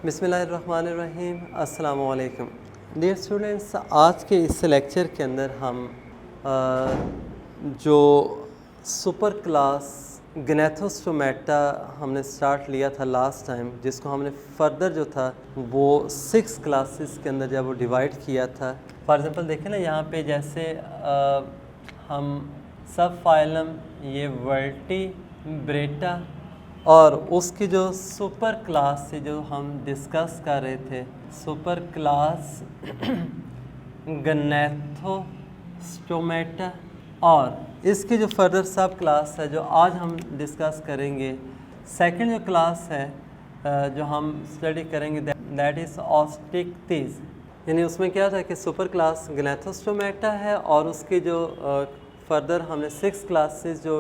बिस्मिल्लाहिर्रहमानिर्रहीम, अस्सलाम वालेकुम। डियर स्टूडेंट्स, आज के इस लेक्चर के अंदर हम जो सुपर क्लास गनेथोस्टोमेटा हमने स्टार्ट लिया था लास्ट टाइम, जिसको हमने फर्दर जो था वो 6 क्लासेस के अंदर जब वो डिवाइड किया था। फॉर एग्ज़ाम्पल देखें ना, यहाँ पे जैसे हम सब फाइलम ये वर्टिब्रेटा और उसकी जो सुपर क्लास से जो हम डिस्कस कर रहे थे, सुपर क्लास गनेथोस्टोमेटा, और इसकी जो फर्दर सब क्लास है जो आज हम डिस्कस करेंगे, सेकंड जो क्लास है जो हम स्टडी करेंगे दैट इज़ ऑस्टिक्टिस। यानी उसमें क्या था कि सुपर क्लास गनेथोस्टोमेटा है और उसकी जो फर्दर हमने 6 क्लासेस जो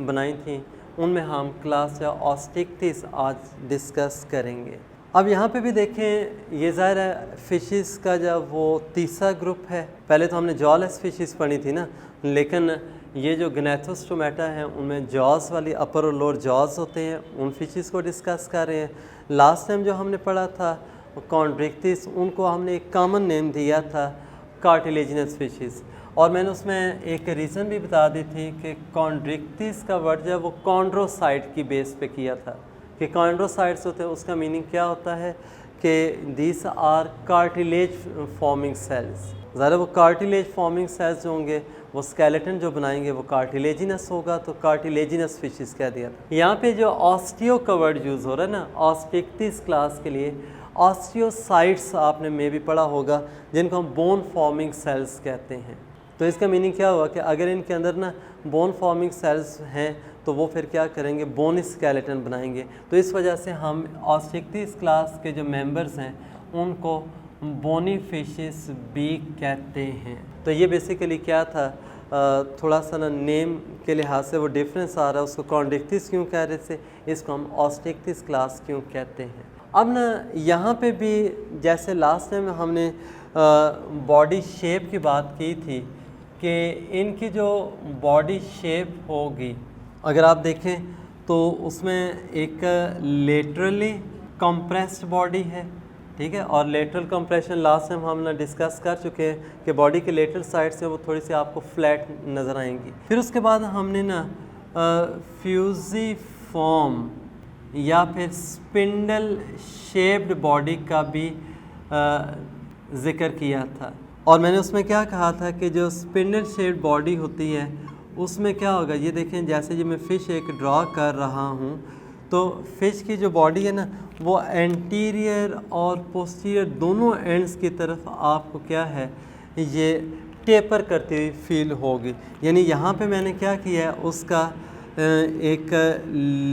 बनाई थी उनमें हम क्लास या ऑस्टिक्टिस आज डिस्कस करेंगे। अब यहाँ पे भी देखें, ये ज़ाहिर है फ़िशेस का जब वो तीसरा ग्रुप है। पहले तो हमने जॉलेस फ़िशेस पढ़ी थी ना, लेकिन ये जो गनेथोस्टोमेटा हैं उनमें जॉस वाली अपर और लोअर जॉस होते हैं, उन फ़िशेस को डिस्कस कर रहे हैं। लास्ट टाइम जो हमने पढ़ा था कॉन्ड्रिक्टिस, उनको हमने एक कॉमन नेम दिया था कार्टिलेजिनस फ़िशेस, और मैंने उसमें एक रीज़न भी बता दी थी कि कॉन्ड्रिक्टिस का वर्ड जो है वो कॉन्ड्रोसाइट की बेस पे किया था कि कॉन्ड्रोसाइट्स होते हैं, उसका मीनिंग क्या होता है कि this are cartilage forming cells. ज़रा वो कार्टिलेज फॉर्मिंग सेल्स जो होंगे वो स्केलेटन जो बनाएंगे वो कार्टिलेजिनस होगा, तो कार्टिलेजिनस फिशेस कह दिया था। यहाँ पे जो ऑस्टियो का वर्ड यूज़ हो रहा है ना ऑस्टिक्टिस क्लास के लिए, ऑस्टियोसाइट्स आपने में भी पढ़ा होगा, जिनको हम बोन फॉर्मिंग सेल्स कहते हैं। तो इसका मीनिंग क्या हुआ कि अगर इनके अंदर ना बोन फॉर्मिंग सेल्स हैं तो वो फिर क्या करेंगे, बोनी स्केलेटन बनाएंगे। तो इस वजह से हम ऑस्टिक्टिस क्लास के जो मेंबर्स हैं उनको बोनी फिशेस भी कहते हैं। तो ये बेसिकली क्या था, थोड़ा सा ना नेम के लिहाज से वो डिफरेंस आ रहा है, उसको कॉन्ड्रिक्टिस क्यों कह रहे थे, इसको हम ऑस्टिक्टिस क्लास क्यों कहते हैं। अब ना यहाँ पे भी जैसे लास्ट टाइम हमने बॉडी शेप की बात की थी कि इनकी जो बॉडी शेप होगी, अगर आप देखें तो उसमें एक लेटरली कंप्रेस्ड बॉडी है, ठीक है, और लेटरल कंप्रेशन लास्ट टाइम हम डिस्कस कर चुके हैं कि बॉडी के लेटरल साइड से वो थोड़ी सी आपको फ्लैट नज़र आएंगी। फिर उसके बाद हमने ना फ्यूजिफॉर्म या फिर स्पिंडल शेप्ड बॉडी का भी ज़िक्र किया था, और मैंने उसमें क्या कहा था कि जो स्पिंडल शेप्ड बॉडी होती है उसमें क्या होगा, ये देखें जैसे जो मैं फ़िश एक ड्रॉ कर रहा हूँ, तो फ़िश की जो बॉडी है ना वो एंटीरियर और पोस्टीरियर दोनों एंड्स की तरफ आपको क्या है ये टेपर करती हुई फील होगी। यानी यहाँ पे मैंने क्या किया है, उसका एक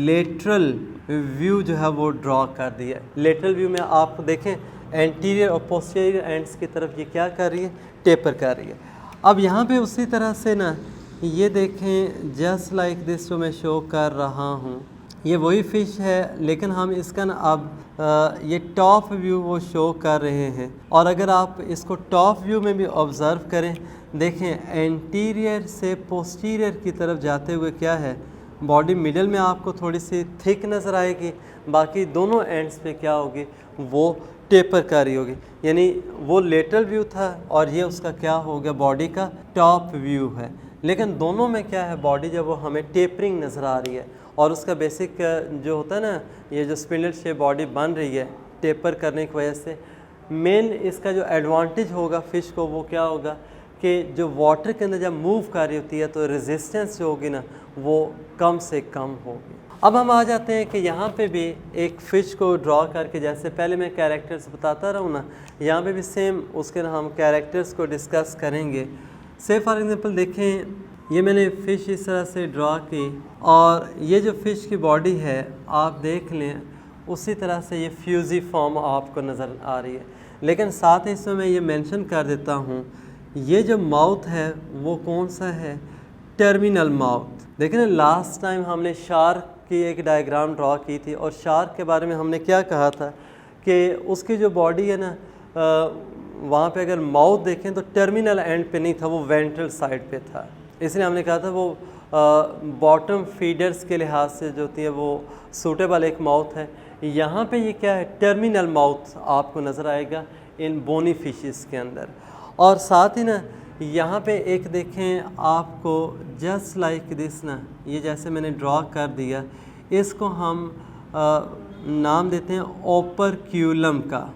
लेटरल व्यू जो है वो ड्रॉ कर दिया है। लेटरल व्यू में आप देखें एंटीरियर और पोस्टीरियर एंड्स की तरफ ये क्या कर रही है, टेपर कर रही है। अब यहाँ पे उसी तरह से ना ये देखें जस्ट लाइक दिस जो मैं शो कर रहा हूँ, ये वही फ़िश है, लेकिन हम इसका ना अब ये टॉप व्यू वो शो कर रहे हैं। और अगर आप इसको टॉप व्यू में भी ऑब्ज़र्व करें, देखें एंटीरियर से पोस्टीरियर की तरफ जाते हुए क्या है, बॉडी मिडल में आपको थोड़ी सी थिक नज़र आएगी, बाकी दोनों एंड्स पे क्या होगी वो टेपर कर रही होगी। यानी वो लेटरल व्यू था और ये उसका क्या हो गया, बॉडी का टॉप व्यू है। लेकिन दोनों में क्या है, बॉडी जब वो हमें टेपरिंग नज़र आ रही है, और उसका बेसिक जो होता है ना ये जो स्पिंडल शेप बॉडी बन रही है टेपर करने की वजह से, मेन इसका जो एडवांटेज होगा फ़िश को वो क्या होगा कि जो वाटर के अंदर जब मूव कर रही होती है तो रेजिस्टेंस जो होगी ना वो कम से कम होगी। अब हम आ जाते हैं कि यहाँ पे भी एक फ़िश को ड्रॉ करके, जैसे पहले मैं कैरेक्टर्स बताता रहूँ ना, यहाँ पे भी सेम उसके ना हम कैरेक्टर्स को डिस्कस करेंगे। से फॉर एग्ज़ाम्पल देखें ये मैंने फ़िश इस तरह से ड्रॉ की, और ये जो फ़िश की बॉडी है आप देख लें उसी तरह से ये फ्यूजिफॉर्म आपको नज़र आ रही है। लेकिन साथ ही इसमें मैं ये मेंशन कर देता हूँ, ये जो माउथ है वो कौन सा है, टर्मिनल माउथ। देखें ना लास्ट टाइम हमने शार्क की एक डायग्राम ड्रॉ की थी, और शार्क के बारे में हमने क्या कहा था कि उसकी जो बॉडी है ना वहाँ पे अगर माउथ देखें तो टर्मिनल एंड पे नहीं था, वो वेंट्रल साइड पे था। इसलिए हमने कहा था वो बॉटम फीडर्स के लिहाज से जो होती है वो सूटेबल एक माउथ है। यहाँ पे ये क्या है, टर्मिनल माउथ आपको नज़र आएगा इन बोनी फिशेस के अंदर। और साथ ही ना यहाँ पे एक देखें आपको जस्ट लाइक दिस ना, ये जैसे मैंने ड्रॉ कर दिया, इसको हम नाम देते हैं ओपरक्यूलम का।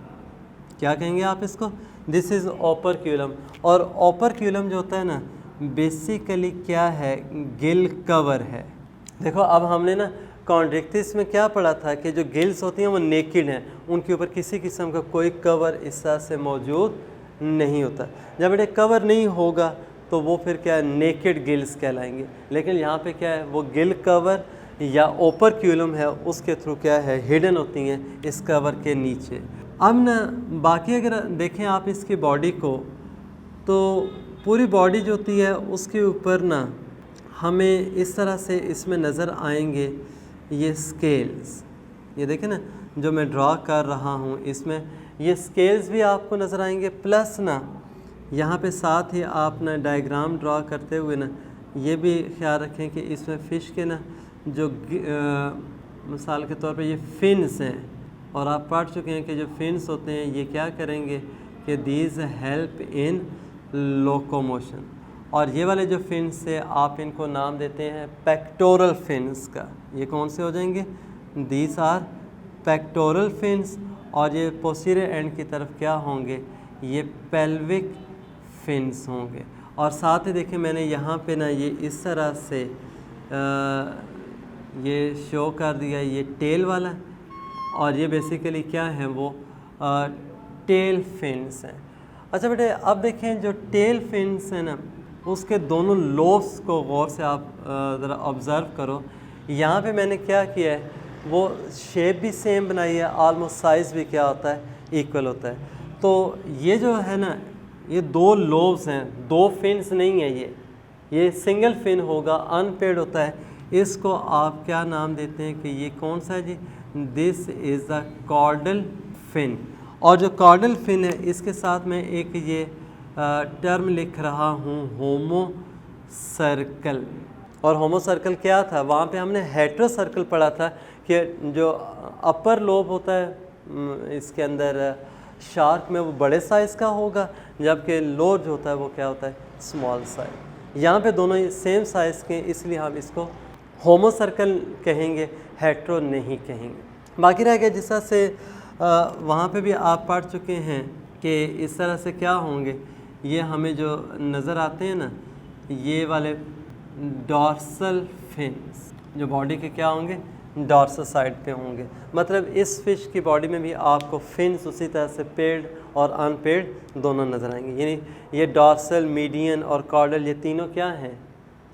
क्या कहेंगे आप इसको? This is operculum. और ओपरक्यूलम जो होता है ना बेसिकली क्या है, गिल कवर है। देखो अब हमने ना कॉन्ड्रिक्टिस में क्या पढ़ा था कि जो गिल्स होती हैं वो नेकिड हैं, उनके ऊपर किसी किस्म का कोई कवर इस तरह से मौजूद नहीं होता। जब बेटे कवर नहीं होगा तो वो फिर क्या है, नेकेड गिल्स कहलाएंगे। लेकिन यहाँ पे क्या है, वो गिल कवर या ओपरक्यूलम है, उसके थ्रू क्या है, हिडन होती हैं इस कवर के नीचे। अब ना बाकी अगर देखें आप इसकी बॉडी को, तो पूरी बॉडी जो होती है उसके ऊपर ना हमें इस तरह से इसमें नज़र आएंगे ये स्केल्स। ये देखें ना जो मैं ड्रॉ कर रहा हूँ, इसमें ये स्केल्स भी आपको नज़र आएंगे। प्लस ना यहाँ पे साथ ही आप ना डायग्राम ड्रॉ करते हुए ना ये भी ख्याल रखें कि इसमें फ़िश के ना जो मिसाल के तौर पे ये फिन्स हैं, और आप पढ़ चुके हैं कि जो फिन्स होते हैं ये क्या करेंगे कि दीज हेल्प इन लोकोमोशन। और ये वाले जो फिन्स है आप इनको नाम देते हैं पेक्टोरल फिन्स का। ये कौन से हो जाएंगे? These are pectoral fins. और ये पोस्टीरियर एंड की तरफ क्या होंगे, ये पेल्विक फिन्स होंगे। और साथ ही देखिए मैंने यहाँ पे ना ये इस तरह से ये शो कर दिया, ये टेल वाला, और ये बेसिकली क्या है, वो टेल फिन्स हैं। अच्छा बेटे अब देखें जो टेल फिन्स हैं ना उसके दोनों लोब्स को गौर से आप ज़रा ऑब्ज़र्व करो। यहाँ पे मैंने क्या किया है, वो शेप भी सेम बनाई है, आलमोस्ट साइज़ भी क्या होता है, इक्वल होता है। तो ये जो है ना ये दो लोब्स हैं, दो फिन्स नहीं है, ये सिंगल फिन होगा, अनपेड होता है। इसको आप क्या नाम देते हैं कि ये कौन सा है जी? This is the chordal fin. और जो कॉर्डल फिन है इसके साथ मैं एक ये टर्म लिख रहा हूँ होमो सर्कल। और होमो सर्कल क्या था, वहाँ पे हमने हेट्रो सर्कल पढ़ा था कि जो अपर लोब होता है इसके अंदर शार्क में वो बड़े साइज़ का होगा, जबकि लोअर जो होता है वो क्या होता है, स्मॉल साइज। यहाँ पे दोनों सेम साइज़ के, इसलिए हम इसको होमो सर्कल कहेंगे, हेट्रो नहीं कहेंगे। बाकी रह गया जिस तरह से वहाँ पे भी आप पढ़ चुके हैं कि इस तरह से क्या होंगे, ये हमें जो नज़र आते हैं ना ये वाले डॉर्सल फिन्स जो बॉडी के क्या होंगे, डॉर्सल साइड पे होंगे। मतलब इस फिश की बॉडी में भी आपको फिन्स उसी तरह से पेड और अनपेड दोनों नज़र आएंगे। यानी ये डॉर्सल, मीडियन और कॉर्डल ये तीनों क्या हैं,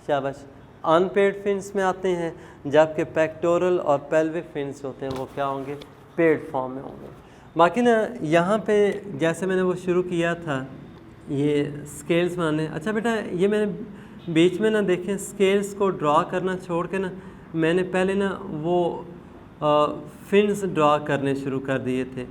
शाबाश, अनपेड फिन्स में आते हैं, जबकि पेक्टोरल और पेल्विक फिन्स होते हैं वो क्या होंगे, पेड फॉर्म में होंगे। बाकी ना यहाँ पे जैसे मैंने वो शुरू किया था ये स्केल्स बनाने। अच्छा बेटा ये मैंने बीच में ना देखें स्केल्स को ड्रॉ करना छोड़ के ना मैंने पहले ना वो फिन्स ड्रॉ करने शुरू कर दिए थे।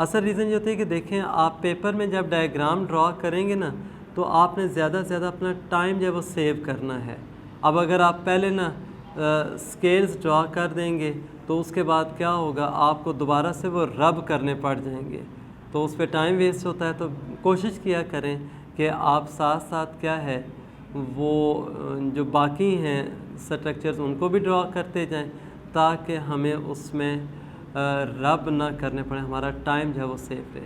असल रीज़न ये होता है कि देखें आप पेपर में जब डायग्राम ड्रॉ करेंगे ना तो आपने ज़्यादा से ज़्यादा अपना टाइम जो है वो सेव करना है। अब अगर आप पहले ना स्केल्स ड्रॉ कर देंगे तो उसके बाद क्या होगा, आपको दोबारा से वो रब करने पड़ जाएंगे, तो उस पर टाइम वेस्ट होता है। तो कोशिश किया करें कि आप साथ साथ क्या है वो जो बाकी हैं स्ट्रक्चर्स उनको भी ड्रॉ करते जाएं, ताकि हमें उसमें रब ना करने पड़े, हमारा टाइम जो है वो सेफ रहे।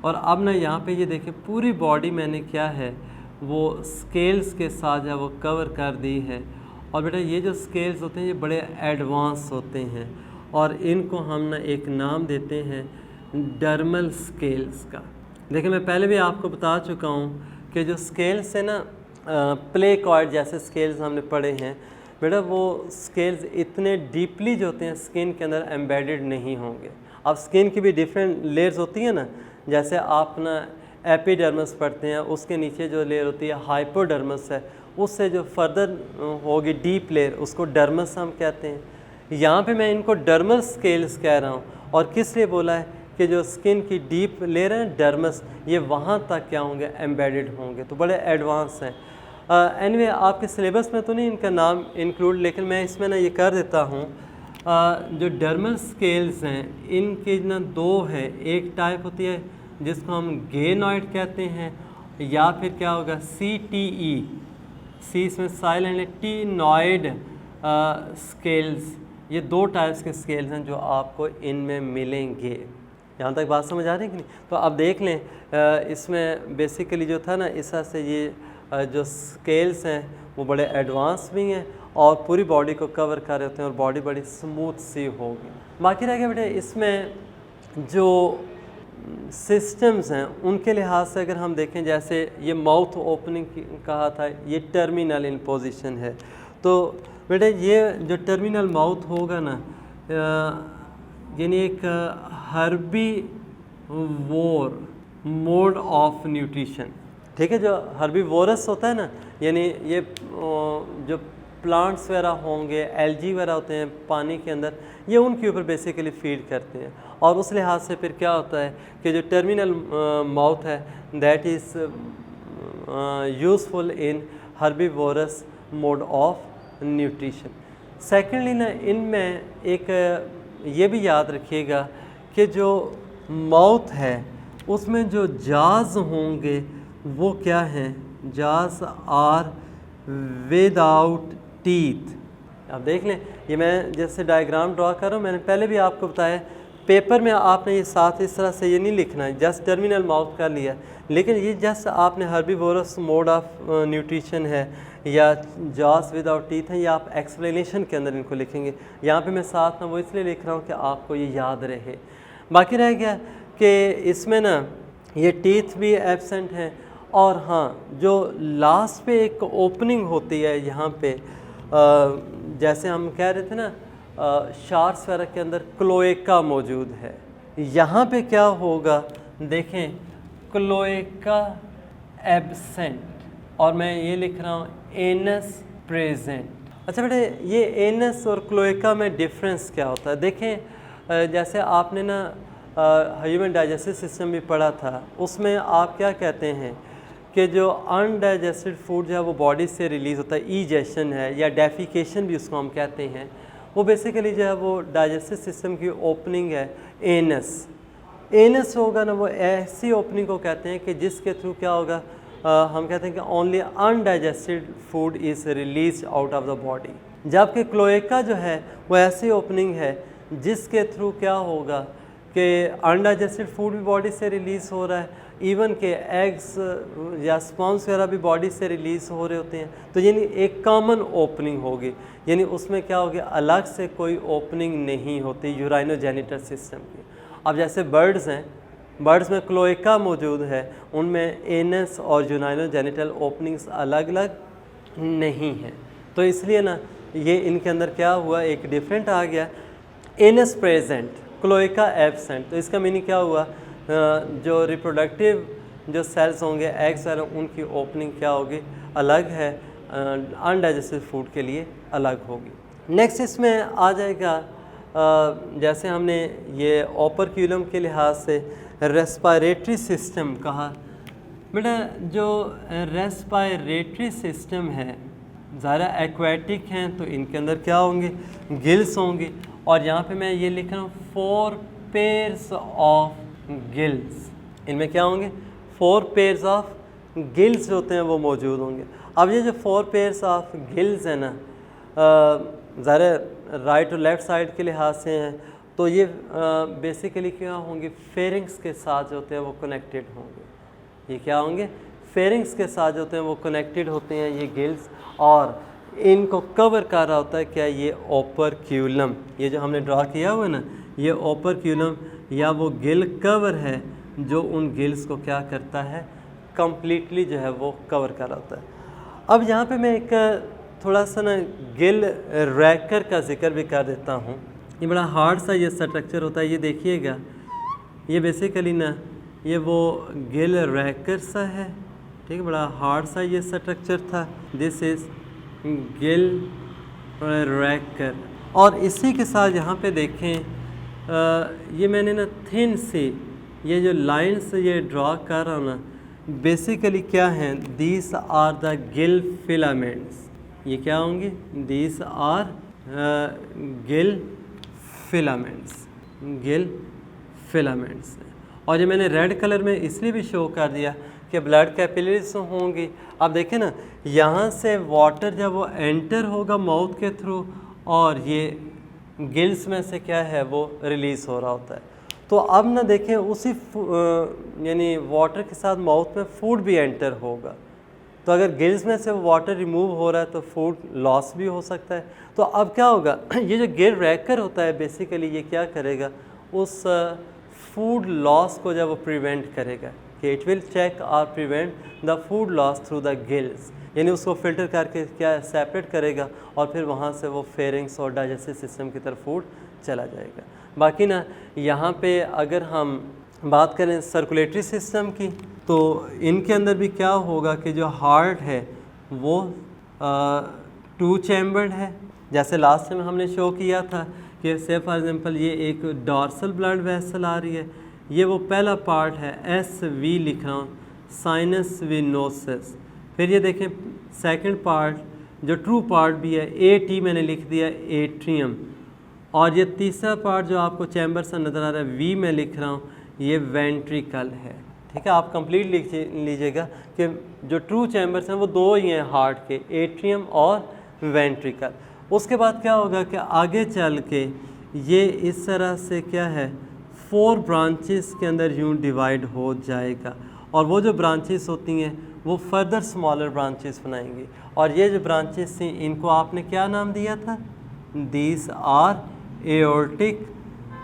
और अब ना यहाँ पे ये देखें पूरी बॉडी मैंने क्या है वो स्केल्स के साथ जो है वो कवर कर दी है। और बेटा ये जो स्केल्स होते हैं ये बड़े एडवांस होते हैं और इनको हम ना एक नाम देते हैं डर्मल स्केल्स का। देखिए मैं पहले भी आपको बता चुका हूँ कि जो स्केल्स है ना प्लेकॉर्ड जैसे स्केल्स हमने पढ़े हैं बेटा, वो स्केल्स इतने डीपली जो होते हैं स्किन के अंदर एम्बेडेड नहीं होंगे। अब स्किन की भी डिफरेंट लेयर्स होती हैं ना, जैसे आप ना एपिडर्मस पढ़ते हैं, उसके नीचे जो लेयर होती है हाइपोडर्मस है, उससे जो फर्दर होगी डीप लेयर उसको डर्मस हम कहते हैं। यहाँ पे मैं इनको डर्मल स्केल्स कह रहा हूँ। और किस लिए बोला है कि जो स्किन की डीप लेयर है डर्मस, ये वहाँ तक क्या होंगे, एम्बेडेड होंगे, तो बड़े एडवांस हैं। एनीवे आपके सिलेबस में तो नहीं इनका नाम इंक्लूड, लेकिन मैं इसमें ना ये कर देता हूँ। जो डर्मल स्केल्स हैं इनके ना दो है, एक टाइप होती है जिसको हम गेनॉइड कहते हैं, या फिर क्या होगा CTE, सी इसमें साइलेंट है, टीनॉइड स्केल्स। ये दो टाइप्स के स्केल्स हैं जो आपको इनमें मिलेंगे। यहाँ तक बात समझ आ रही है कि नहीं? तो अब देख लें, इसमें बेसिकली जो था ना, इस तरह से ये जो स्केल्स हैं वो बड़े एडवांस भी हैं और पूरी बॉडी को कवर कर रहे होते हैं और बॉडी बड़ी स्मूथ सी होगी। बाकी रह गया बेटे इसमें जो सिस्टम्स हैं उनके लिहाज से अगर हम देखें, जैसे ये माउथ ओपनिंग कहा था, ये टर्मिनल इन पोजीशन है। तो बेटे ये जो टर्मिनल माउथ होगा ना, यानी एक हर्बी वोर मोड ऑफ न्यूट्रिशन, ठीक है। जो हर्बी वोरस होता है ना, यानी ये जो प्लांट्स वगैरह होंगे, एल्गी वगैरह होते हैं पानी के अंदर, ये उनके ऊपर बेसिकली फीड करते हैं। और उस लिहाज से फिर क्या होता है कि जो टर्मिनल माउथ है that is useful in herbivorous mode of nutrition. Secondly ना, इनमें एक ये भी याद रखिएगा कि जो माउथ है उसमें जो जाज होंगे वो क्या हैं, जाज आर विदाउट टीथ। अब देख लें, ये मैं जैसे डायग्राम ड्रॉ कर रहा हूँ, मैंने पहले भी आपको बताया, पेपर में आपने ये साथ इस तरह से ये नहीं लिखना है, जस्ट टर्मिनल माउथ कर लिया, लेकिन ये जस्ट आपने हर्बीवोरस मोड ऑफ न्यूट्रिशन है या जॉस विदाउट टीथ है, या आप एक्सप्लेनेशन के अंदर इनको लिखेंगे। यहाँ पे मैं साथ ना वो इसलिए लिख रहा हूँ कि आपको ये याद रहे। बाकी रह गया कि इसमें ना ये टीथ भी एब्सेंट हैं, और हाँ जो लास्ट पे एक ओपनिंग होती है यहाँ पे, जैसे हम कह रहे थे ना शार्क्स वगैरह के अंदर क्लोएका मौजूद है, यहाँ पे क्या होगा देखें, क्लोएका एब्सेंट, और मैं ये लिख रहा हूँ एनस प्रेजेंट। अच्छा बेटे, ये एनस और क्लोएका में डिफरेंस क्या होता है? देखें, जैसे आपने ना ह्यूमन डाइजेस्टिव सिस्टम भी पढ़ा था, उसमें आप क्या कहते हैं कि जो अनडाइजेस्टेड फूड जो है वो बॉडी से रिलीज़ होता है, ईजेशन है या डेफिकेशन भी उसको हम कहते हैं, वो बेसिकली जो है वो डाइजेस्टिव सिस्टम की ओपनिंग है एनस। एनस होगा ना, वो ऐसी ओपनिंग को कहते हैं कि जिसके थ्रू क्या होगा, हम कहते हैं कि only undigested food is release out of the body. जबकि क्लोएका जो है वो ऐसी ओपनिंग है जिसके थ्रू क्या होगा कि अनडाइजेस्टेड फूड भी बॉडी से रिलीज़ हो रहा है, इवन के एग्स या स्पर्म्स वगैरह भी बॉडी से रिलीज़ हो रहे होते हैं। तो यानी एक कॉमन ओपनिंग होगी, यानी उसमें क्या होगी, अलग से कोई ओपनिंग नहीं होती यूराइनोजेनिटल सिस्टम की। अब जैसे बर्ड्स हैं, बर्ड्स में क्लोएका मौजूद है, उनमें एनस और यूराइनोजेनिटल ओपनिंग्स अलग अलग नहीं हैं। तो इसलिए ना ये इनके अंदर क्या हुआ, एक डिफरेंट आ गया, एनस प्रेजेंट क्लोएका एब्सेंट। तो इसका मीनिंग क्या हुआ, जो रिप्रोडक्टिव जो सेल्स होंगे एग्स वगैरह, उनकी ओपनिंग क्या होगी, अलग है, अनडाइजेस्टेड फूड के लिए अलग होगी। नेक्स्ट इसमें आ जाएगा, जैसे हमने ये ओपर्क्यूलम के लिहाज से रेस्पिरेटरी सिस्टम कहा। बेटा जो रेस्पिरेटरी सिस्टम है ज़रा एक्वेटिक हैं, तो इनके अंदर क्या होंगे, गिल्स होंगे, और यहाँ पे मैं ये लिख रहा हूँ 4 पेयर्स ऑफ गिल्स। इनमें क्या होंगे, 4 पेयर्स ऑफ गिल्स होते हैं वो मौजूद होंगे। अब ये जो 4 पेयर्स ऑफ गिल्स है ना, ज़रा राइट और लेफ़्ट साइड के लिहाज से हैं, तो ये बेसिकली क्या होंगे, फेरिंग्स के साथ जो होते हैं वो कनेक्टेड होंगे। ये क्या होंगे, फेरिंग्स के साथ जो होते हैं वो कनेक्टेड होते हैं ये गिल्स, और इनको कवर कर रहा होता है क्या, ये ओपर्क्यूलम। ये जो हमने ड्रा किया हुआ है ना, ये ओपर्क्यूलम या वो गिल कवर है जो उन गिल्स को क्या करता है, कंप्लीटली जो है वो कवर कर रहा होता है। अब यहाँ पे मैं एक थोड़ा सा ना गिल रैकर का जिक्र भी कर देता हूँ। ये बड़ा हार्ड सा ये स्ट्रक्चर होता है, ये देखिएगा, ये बेसिकली ना ये वो गिल रैकर सा है, ठीक है, बड़ा हार्ड सा ये स्ट्रक्चर था। This is gill raker. और इसी के साथ यहाँ पे देखें, ये मैंने ना थिन सी ये जो लाइंस ये ड्रा कर रहा हूँ ना, बेसिकली क्या हैं, these are the gill filaments. ये क्या होंगे, these are gill filaments, gill filaments. और ये मैंने रेड कलर में इसलिए भी शो कर दिया कि ब्लड कैपिलरीज होंगी। अब देखें ना, यहाँ से वाटर जब वो एंटर होगा माउथ के थ्रू और ये गिल्स में से क्या है वो रिलीज़ हो रहा होता है। तो अब ना देखें उसी यानी वाटर के साथ माउथ में फूड भी एंटर होगा। तो अगर गिल्स में से वाटर रिमूव हो रहा है तो फूड लॉस भी हो सकता है। तो अब क्या होगा, ये जो गिल रैकर होता है बेसिकली ये क्या करेगा, उस फूड लॉस को जब वो प्रिवेंट करेगा कि इट विल चेक और prevent the food loss through the gills, यानी उसको फिल्टर करके क्या सेपरेट करेगा और फिर वहाँ से वो फेरिंग्स और डाइजेस्टिव सिस्टम की तरफ फूड चला जाएगा। बाकी ना यहाँ पे अगर हम बात करें सर्कुलेटरी सिस्टम की, तो इनके अंदर भी क्या होगा कि जो हार्ट है वो 2 चैम्बर्ड है। जैसे लास्ट टाइम हमने शो किया था कि से फॉर एग्जांपल ये एक डॉर्सल ब्लड वेसल आ रही है, ये वो पहला पार्ट है, SV लिख रहा हूँ, साइनस विनोसस। फिर ये देखें सेकंड पार्ट जो ट्रू पार्ट भी है, AT मैंने लिख दिया, एट्रियम। और ये तीसरा पार्ट जो आपको चैम्बर सा नज़र आ रहा है, V मैं लिख रहा हूँ, ये वेंट्रिकल है। ठीक है, आप कंप्लीट लिख लीजिएगा कि जो ट्रू चैम्बर्स हैं वो 2 ही हैं हार्ट के, एट्रियम और वेंट्रिकल। उसके बाद क्या होगा कि आगे चल के ये इस तरह से क्या है 4 ब्रांचेस के अंदर यूँ डिवाइड हो जाएगा और वो जो ब्रांचेस होती हैं वो फर्दर स्मॉलर ब्रांचेस बनाएंगी। और ये जो ब्रांचेस थी इनको आपने क्या नाम दिया था, these are aortic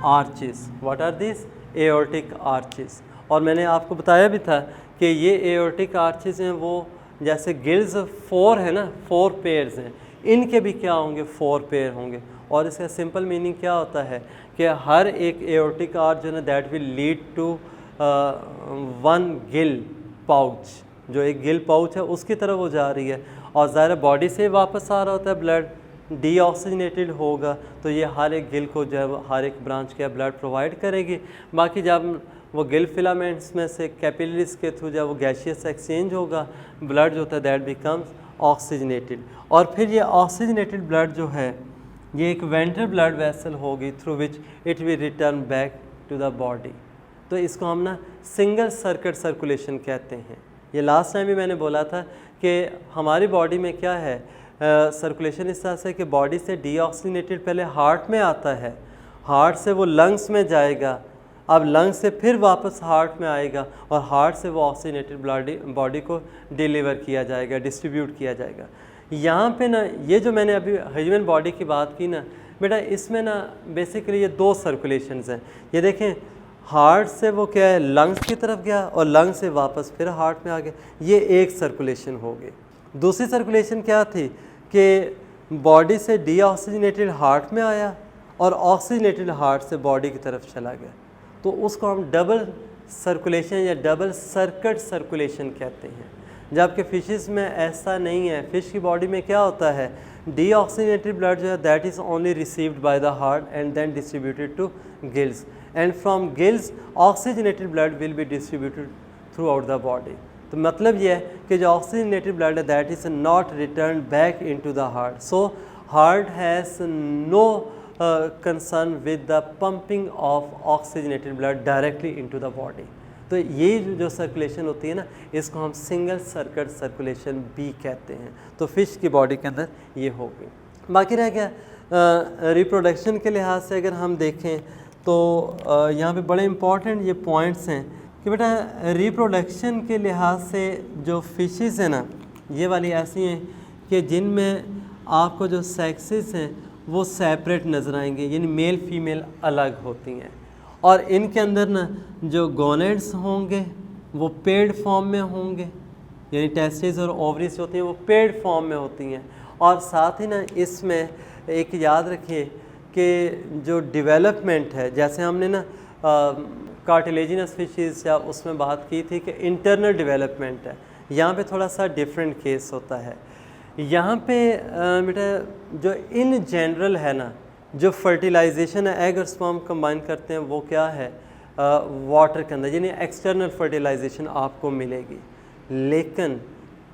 arches. What are this, aortic arches. और मैंने आपको बताया भी था कि ये एओर्टिक आर्चेस हैं वो जैसे गिल्स 4 है ना, 4 पेयर्स हैं, इनके भी क्या होंगे 4 पेयर होंगे। और इसका सिंपल मीनिंग क्या होता है कि हर एक एओर्टिक आर्च जो है ना that will lead to 1 gill pouch, जो एक गिल पाउच है उसकी तरफ वो जा रही है। और ज़ाहिर बॉडी से वापस आ रहा होता है ब्लड, डीऑक्सीजनेटेड होगा तो ये हर एक गिल को जब हर एक ब्रांच का ब्लड प्रोवाइड करेगी। बाकी जब वो गिल फिलामेंट्स में से कैपिलरीज के थ्रू जब वो गैशियस एक्सचेंज होगा, ब्लड जो होता है दैट बिकम्स ऑक्सीजनेटेड। और फिर ये ऑक्सीजनेटेड ब्लड जो है ये एक वेंट्रल ब्लड वेसल होगी through which it will return back to the body. तो इसको हम ना सिंगल सर्किट सर्कुलेशन कहते हैं। ये लास्ट टाइम भी मैंने बोला था कि हमारी बॉडी में क्या है सर्कुलेशन इस तरह से कि बॉडी से डीऑक्सीजनेटेड पहले हार्ट में आता है, हार्ट से वो लंग्स में जाएगा, अब लंग्स से फिर वापस हार्ट में आएगा और हार्ट से वो ऑक्सीजनेटेड बॉडी को डिलीवर किया जाएगा, डिस्ट्रीब्यूट किया जाएगा। यहाँ पे ना ये जो मैंने अभी ह्यूमन बॉडी की बात की ना बेटा, इसमें ना बेसिकली ये 2 सर्कुलेशंस हैं। ये देखें हार्ट से वो क्या है लंग्स की तरफ गया और लंग्स से वापस फिर हार्ट में आ गया, ये एक सर्कुलेशन हो गई। दूसरी सर्कुलेशन क्या थी कि बॉडी से डीऑक्सीजनेटेड हार्ट में आया और ऑक्सीजनेटेड हार्ट से बॉडी की तरफ चला गया, तो उसको हम डबल सर्कुलेशन या डबल सर्किट सर्कुलेशन कहते हैं। जबकि फिशेस में ऐसा नहीं है, फिश की बॉडी में क्या होता है डीऑक्सीजनेटेड ब्लड जो है that is only received by the heart and then distributed to gills and from gills oxygenated blood will be distributed throughout the body. तो मतलब ये है कि जो ऑक्सीजनेटेड ब्लड है that is not return back into the heart, so heart has no concern with the pumping of oxygenated blood directly into the body. तो ये जो सर्कुलेशन होती है ना इसको हम सिंगल सर्किट सर्कुलेशन भी कहते हैं। तो फिश की बॉडी के अंदर ये हो गई। बाकी रह गया रिप्रोडक्शन के लिहाज से अगर हम देखें तो यहाँ पे बड़े इम्पॉर्टेंट ये पॉइंट्स हैं कि बेटा रिप्रोडक्शन के लिहाज से जो फिशेस हैं ना ये वाली ऐसी हैं कि जिनमें आपको जो सेक्सेस हैं वो सेपरेट नज़र आएंगे, यानी मेल फीमेल अलग होती हैं। और इनके अंदर ना जो गोनेड्स होंगे वो पेड फॉर्म में होंगे, यानी टेस्टिस और ओवरीज होती हैं वो पेड फॉर्म में होती हैं। और साथ ही ना इसमें एक याद रखिए कि जो डेवलपमेंट है, जैसे हमने ना कार्टिलेजिनस फिशेस या उसमें बात की थी कि इंटरनल डेवलपमेंट है, यहाँ पे थोड़ा सा डिफरेंट केस होता है। यहाँ पे बेटा जो इन जनरल है ना जो फर्टिलाइजेशन है एग और स्पर्म कंबाइन करते हैं वो क्या है वाटर के अंदर, यानी एक्सटर्नल फर्टिलाइजेशन आपको मिलेगी। लेकिन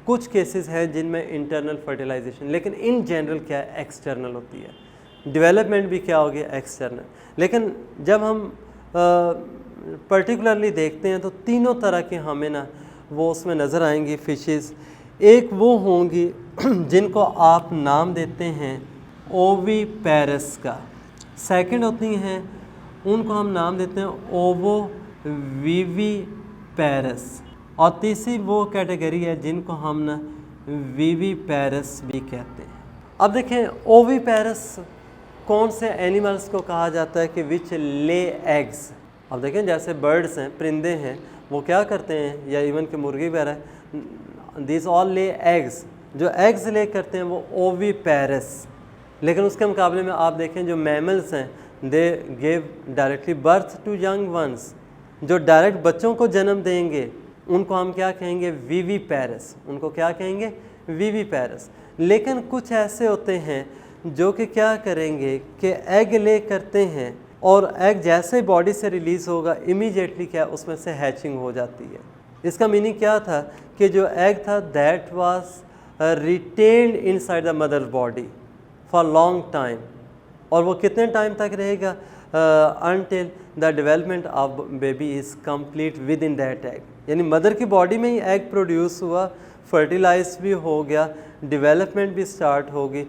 कुछ केसेस हैं जिनमें इंटरनल फर्टिलाइजेशन, लेकिन इन जनरल क्या है, एक्सटर्नल होती है। डेवलपमेंट भी क्या होगी, एक्सटर्नल। लेकिन जब हम पर्टिकुलरली देखते हैं तो तीनों तरह के हमें ना वो उसमें नज़र आएंगी फिशेस। एक वो होंगी जिनको आप नाम देते हैं ओवीपेरस का, सेकंड होती हैं उनको हम नाम देते हैं ओवोविविपेरस, और तीसरी वो कैटेगरी है जिनको हम ना विविपेरस भी कहते हैं। अब देखें ओवीपेरस कौन से एनिमल्स को कहा जाता है कि विच ले एग्स। अब देखें जैसे बर्ड्स हैं, परिंदे हैं, वो क्या करते हैं, या इवन के मुर्गी वगैरह, दिस ऑल ले एग्स, जो एग्स ले करते हैं वो ओवीपेरस। लेकिन उसके मुकाबले में आप देखें जो मैमल्स हैं, they give directly birth to young ones, जो डायरेक्ट बच्चों को जन्म देंगे उनको हम क्या कहेंगे, विविपेरस। उनको क्या कहेंगे, विविपेरस। लेकिन कुछ ऐसे होते हैं जो कि क्या करेंगे कि एग ले करते हैं, और एग जैसे बॉडी से रिलीज़ होगा इमीडिएटली क्या उसमें से हैचिंग हो जाती है। इसका मीनिंग क्या था कि जो एग था that was retained inside the mother body for long time, और वो कितने टाइम तक रहेगा, until the development of baby is complete with in that egg. यानी मदर की बॉडी में ही एग प्रोड्यूस हुआ, फर्टिलाइज भी हो गया, डेवलपमेंट भी स्टार्ट होगी,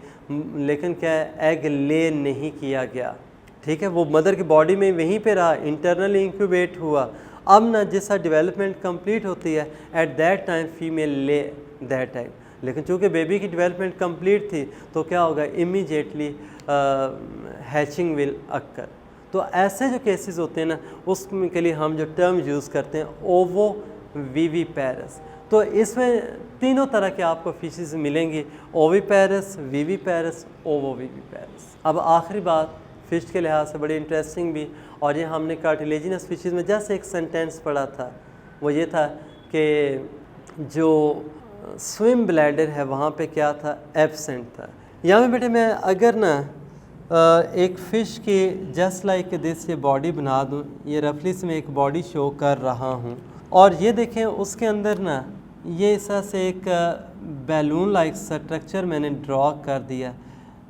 लेकिन क्या है, एग ले नहीं किया गया। ठीक है, वो मदर की बॉडी में वहीं पे रहा, इंटरनली इंक्यूबेट हुआ। अब ना जैसा डेवलपमेंट कंप्लीट होती है एट दैट टाइम फीमेल ले दैट एग, लेकिन चूँकि बेबी की डेवलपमेंट कंप्लीट थी तो क्या होगा, इमीडिएटली हैचिंग विल अक्कर। तो ऐसे जो केसेस होते हैं ना, उसके लिए हम जो टर्म यूज़ करते हैं ओवोविविपेरस। तो इसमें तीनों तरह के आपको फिशेस मिलेंगी, ओविपेरस, विविपेरस, ओवोविविपेरस। अब आखिरी बात फ़िश के लिहाज से बड़ी इंटरेस्टिंग भी, और ये हमने कार्टिलेजिनस फिशेस में जस्ट एक सेंटेंस पढ़ा था, वो ये था कि जो स्विम ब्लैडर है वहाँ पे क्या था, एब्सेंट था। यहाँ पे बेटे मैं अगर ना एक फ़िश की जस्ट लाइक दिस ये बॉडी बना दूँ, ये रफली से मैं एक बॉडी शो कर रहा हूँ, और ये देखें उसके अंदर ना ये इस तरह से एक बैलून लाइक स्ट्रक्चर मैंने ड्रॉ कर दिया।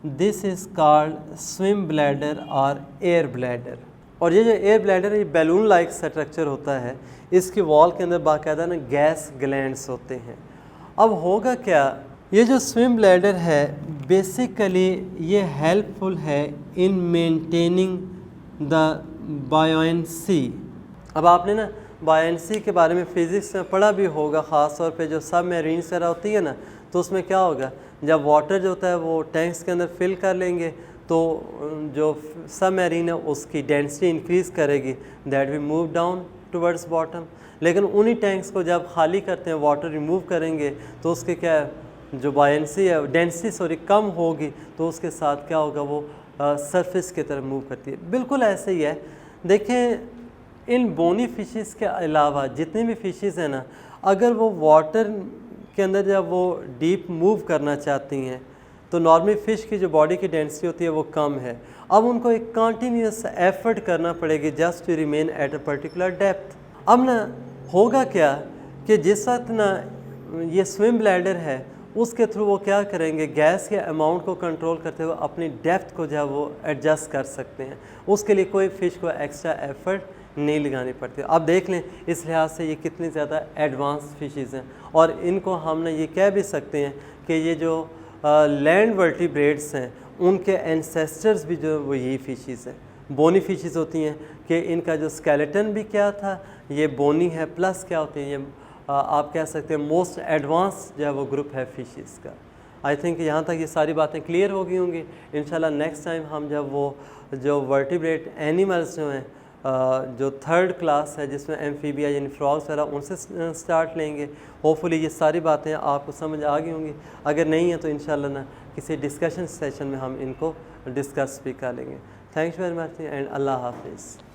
This is called swim bladder और एयर ब्लैडर। और ये जो एयर ब्लैडर, ये बैलून लाइक स्ट्रक्चर होता है, इसकी वॉल के अंदर बाकायदा ना गैस ग्लैंड्स होते हैं। अब होगा क्या, ये जो स्विम ब्लैडर है बेसिकली ये हेल्पफुल है इन मेंटेनिंग द बायोएंसी। अब आपने ना बायोएंसी के बारे में फ़िज़िक्स में पढ़ा भी होगा, ख़ास तौर पे जो सब मेरीन्स वगैरह होती है ना, तो उसमें क्या होगा, जब वाटर जो होता है वो टैंक्स के अंदर फिल कर लेंगे तो जो सब मेरीन है उसकी डेंसिटी इंक्रीज़ करेगी, that will move down towards bottom. लेकिन उन्हीं टैंक्स को जब खाली करते हैं, वाटर रिमूव करेंगे, तो उसके क्या जो बायोएंसी है, डेंसिटी कम होगी, तो उसके साथ क्या होगा, वो सरफेस की तरफ मूव करती है। बिल्कुल ऐसे ही है। देखें इन बोनी फिशेस के अलावा जितने भी फिशेस हैं ना, अगर वो वाटर के अंदर जब वो डीप मूव करना चाहती हैं तो नॉर्मली फ़िश की जो बॉडी की डेंसिटी होती है वो कम है। अब उनको एक कंटिन्यूस एफर्ट करना पड़ेगी just to remain at a particular depth. अब ना होगा क्या कि जिस वक्त ना ये स्विम ब्लैडर है उसके थ्रू वो क्या करेंगे, गैस के अमाउंट को कंट्रोल करते हुए अपनी डेप्थ को जो है वो एडजस्ट कर सकते हैं। उसके लिए कोई फ़िश को एक्स्ट्रा एफर्ट नहीं लगानी पड़ती। अब देख लें इस लिहाज से ये कितनी ज़्यादा एडवांस फिशेस हैं, और इनको हम ये कह भी सकते हैं कि ये जो लैंड वर्टिब्रेट्स हैं उनके एंसेस्टर्स भी जो वो यही फिशेस हैं। बोनी फिशेस होती हैं कि इनका जो स्केलेटन भी क्या था, ये बोनी है, प्लस क्या होती है, ये आप कह सकते हैं मोस्ट एडवांस जो है वो ग्रुप है फिशेस का। आई थिंक यहाँ तक ये सारी बातें क्लियर हो गई होंगी। इंशाल्लाह नेक्स्ट टाइम हम जब वो जो वर्टिब्रेट एनिमल्स जो हैं जो थर्ड क्लास है जिसमें एम्फीबिया यानी फ्रॉग्स वगैरह, उनसे स्टार्ट लेंगे। होपफुली ये सारी बातें आपको समझ आ गई होंगी। अगर नहीं है तो इंशाल्लाह ना किसी डिस्कशन सेशन में हम इनको डिस्कस भी कर लेंगे। थैंक्स वेरी मच एंड अल्लाह हाफिज़।